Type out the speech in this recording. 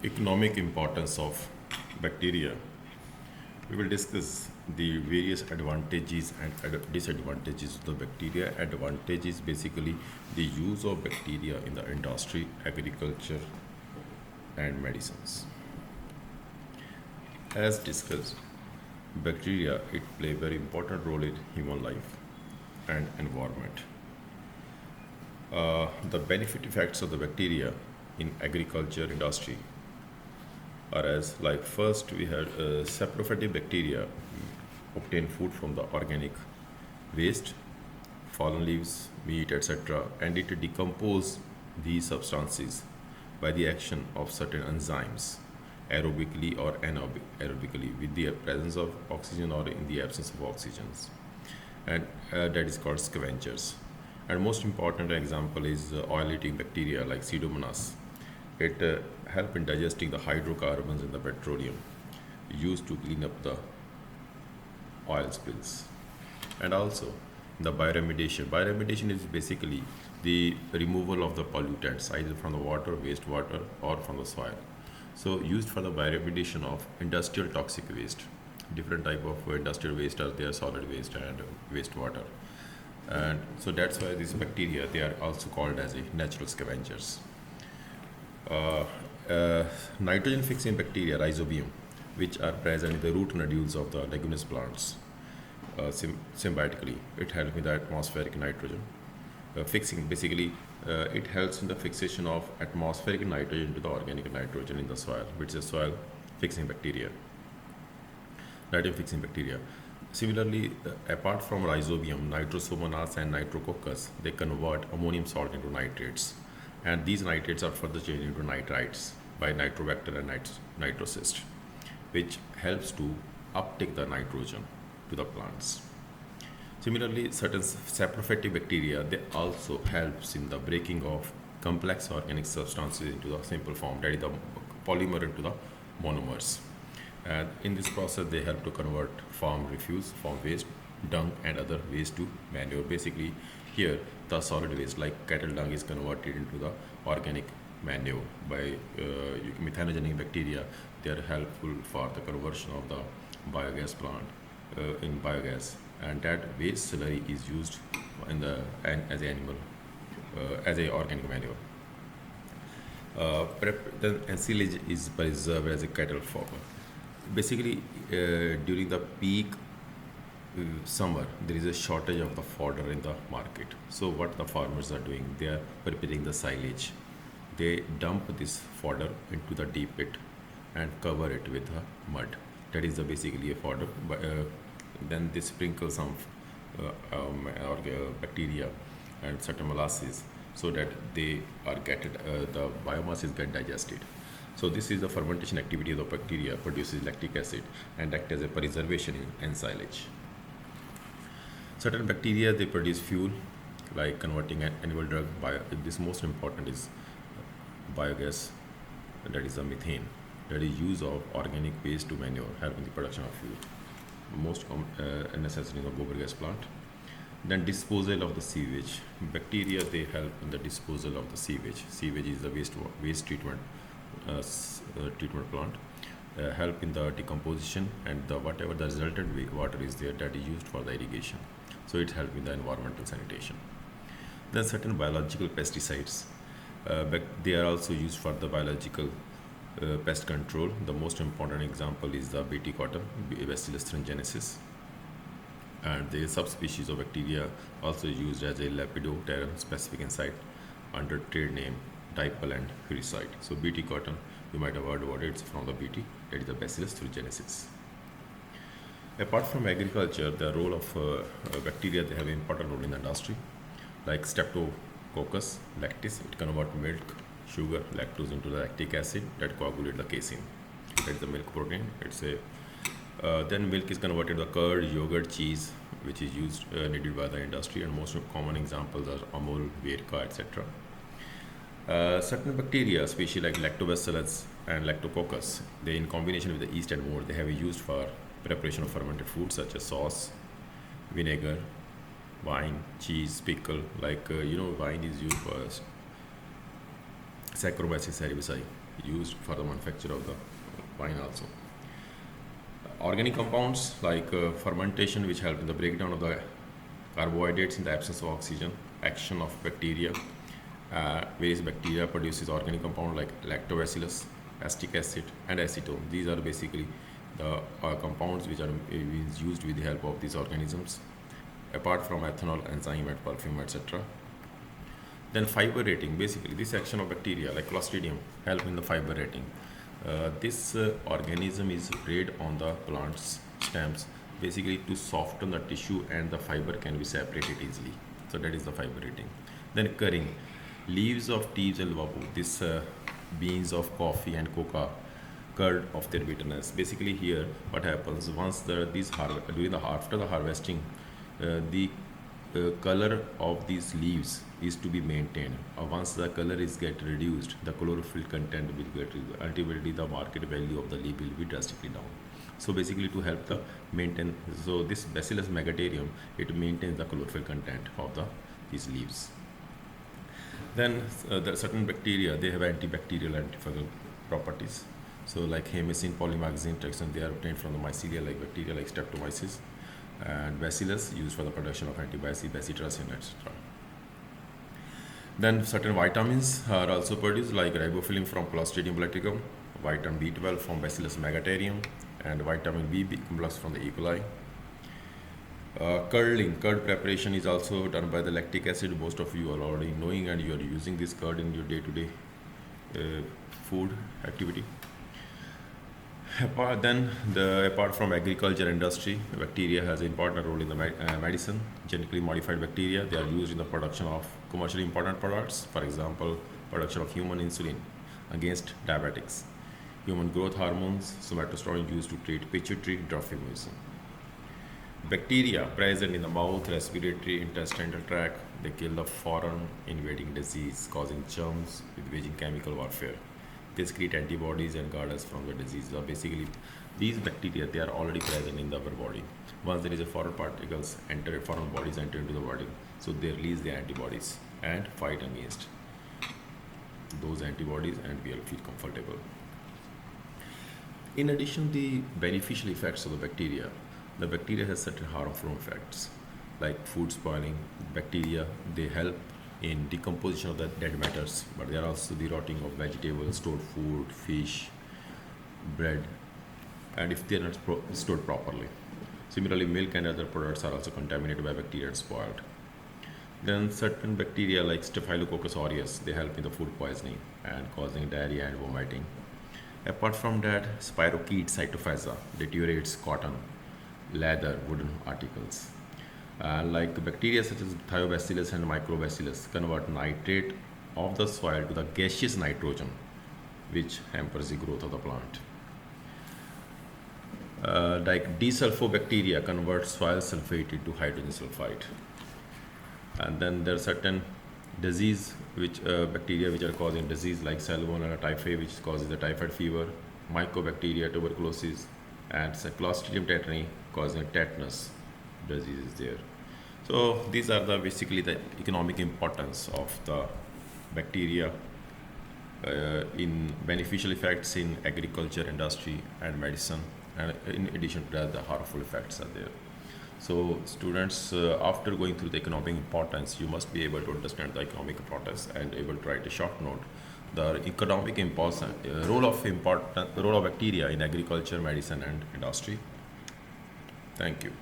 Economic importance of bacteria. We will discuss the various advantages and disadvantages of the bacteria. Advantage is basically the use of bacteria in the industry, agriculture, and medicines. As discussed, bacteria it play a very important role in human life and environment. The benefit effects of the bacteria in agriculture industry are as like first we had saprophytic bacteria obtain food from the organic waste, fallen leaves, meat, etc., and it decompose these substances by the action of certain enzymes, aerobically or anaerobically, with the presence of oxygen or in the absence of oxygens, and that is called scavengers. And most important example is oil-eating bacteria like Pseudomonas. It help in digesting the hydrocarbons in the petroleum used to clean up the oil spills. And also the bioremediation. Bioremediation is basically the removal of the pollutants either from the water, wastewater, or from the soil. So used for the bioremediation of industrial toxic waste. Different type of industrial waste are there, solid waste and wastewater. And so that's why these bacteria they are also called as a natural scavengers. uh, Nitrogen fixing bacteria, rhizobium, which are present in the root nodules of the leguminous plants symbiotically. It helps with the atmospheric nitrogen. Fixing basically it helps in the fixation of atmospheric nitrogen to the organic nitrogen in the soil, which is soil fixing bacteria, nitrogen fixing bacteria. Similarly, apart from rhizobium, nitrosomonas and nitrococcus, they convert ammonium salt into nitrates. And these nitrates are further changed into nitrites by nitrobacter and nitrocyst, which helps to uptake the nitrogen to the plants. Similarly, certain saprophytic bacteria, they also helps in the breaking of complex organic substances into the simple form, that is the polymer into the monomers. And in this process, they help to convert farm refuse, farm waste, dung, and other waste to manure. Basically, here the solid waste like cattle dung is converted into the organic manure by methanogenic bacteria. They are helpful for the conversion of the biogas plant in biogas, and that waste slurry is used in the and as a animal as a organic manure. Then ensilage is preserved as a cattle fodder. Basically, during the peak summer, there is a shortage of the fodder in the market. So, what the farmers are doing, they are preparing the silage. They dump this fodder into the deep pit and cover it with mud. That is basically a fodder. But, then they sprinkle some bacteria and certain molasses so that they are the biomass is get digested. So this is the fermentation activity of the bacteria produces lactic acid and act as a preservation in silage. Certain bacteria they produce fuel like converting an animal drug. This most important is biogas, that is the methane, that is use of organic waste to manure helping the production of fuel. Most necessary in the gobar gas plant. Then disposal of the sewage. Bacteria they help in the disposal of the sewage. Sewage is the waste treatment treatment plant. Help in the decomposition and the whatever the resultant water is there that is used for the irrigation. So it helps in the environmental sanitation. Then certain biological pesticides. They are also used for the biological pest control. The most important example is the Bt cotton, Bacillus thuringiensis, and the subspecies of bacteria also used as a Lepidopteran specific insect under trade name dipel and furicide. So Bt cotton, you might have heard about it, it's from the Bt, that is the Bacillus thuringiensis. Apart from agriculture, the role of bacteria, they have an important role in the industry, like Streptococcus lactis, it converts milk, sugar, lactose into the lactic acid that coagulate the casein. That's the milk protein. Then milk is converted to curd, yogurt, cheese, which is used needed by the industry, and most common examples are Amul, Verka, etc. Certain bacteria, species like Lactobacillus and Lactococcus, they in combination with the yeast and more, they have been used for preparation of fermented foods such as sauce, vinegar, wine, cheese, pickle. Wine is used for Saccharomyces cerevisiae, used for the manufacture of the wine also. Organic compounds like fermentation, which help in the breakdown of the carbohydrates in the absence of oxygen. Action of bacteria. Various bacteria produces organic compound like lactobacillus, acetic acid, and acetone. These are basically the compounds which are used with the help of these organisms. Apart from ethanol, enzyme, and perfume, etc. Then fiber rating. Basically, this action of bacteria like Clostridium help in the fiber rating. This organism is bred on the plant's stems, basically to soften the tissue, and the fiber can be separated easily. So that is the fiber rating. Then currying. Leaves of teas and vapu. This beans of coffee and coca curd of their bitterness. Basically, here what happens once after the harvesting, the color of these leaves is to be maintained. Once the color is get reduced, the chlorophyll content will get reduced. Ultimately, the market value of the leaf will be drastically down. So basically, to help the maintain, so this Bacillus megaterium, it maintains the chlorophyll content of these leaves. Then the certain bacteria, they have antibacterial, antifungal properties. So like Hemicin, polymyxin, texan, they are obtained from the mycelia like bacteria like Streptomyces, and Bacillus used for the production of antibacilli, bacitracin, etc. Then certain vitamins are also produced like riboflavin from Clostridium blaticum, vitamin B12 from Bacillus megaterium, and vitamin B complex from the E. coli. Curd preparation is also done by the lactic acid. Most of you are already knowing, and you are using this curd in your day-to-day food activity. Apart from agriculture industry, bacteria has an important role in the medicine. Genetically modified bacteria, they are used in the production of commercially important products. For example, production of human insulin against diabetics, human growth hormones, somatostatin used to treat pituitary dwarfism. Bacteria present in the mouth, respiratory, intestinal tract, they kill the foreign invading disease, causing germs with waging chemical warfare. They secrete antibodies and guard us from the disease. Basically, these bacteria, they are already present in our body. Once there is a foreign bodies enter into the body, so they release the antibodies and fight against those antibodies, and we will feel comfortable. In addition to the beneficial effects of the bacteria has certain harmful effects like food spoiling. Bacteria, they help in decomposition of the dead matters, but they are also the rotting of vegetables, stored food, fish, bread, and if they are not stored properly. Similarly, milk and other products are also contaminated by bacteria and spoiled. Then certain bacteria like Staphylococcus aureus, they help in the food poisoning and causing diarrhea and vomiting. Apart from that, Spirochaete cytophaga deteriorates cotton, leather, wooden articles. Like bacteria such as Thiobacillus and Microbacillus convert nitrate of the soil to the gaseous nitrogen, which hampers the growth of the plant. Like desulfobacteria convert soil sulfate into hydrogen sulfide. And then there are certain disease which bacteria which are causing disease like Salmonella typhi, which causes the typhoid fever, Mycobacteria tuberculosis, and Clostridium tetani causing tetanus disease is there. So these are basically the economic importance of the bacteria in beneficial effects in agriculture, industry, and medicine, and in addition to that, the harmful effects are there. So students, after going through the economic importance, you must be able to understand the economic importance and able to write a short note. The economic role of bacteria in agriculture, medicine, and industry. Thank you.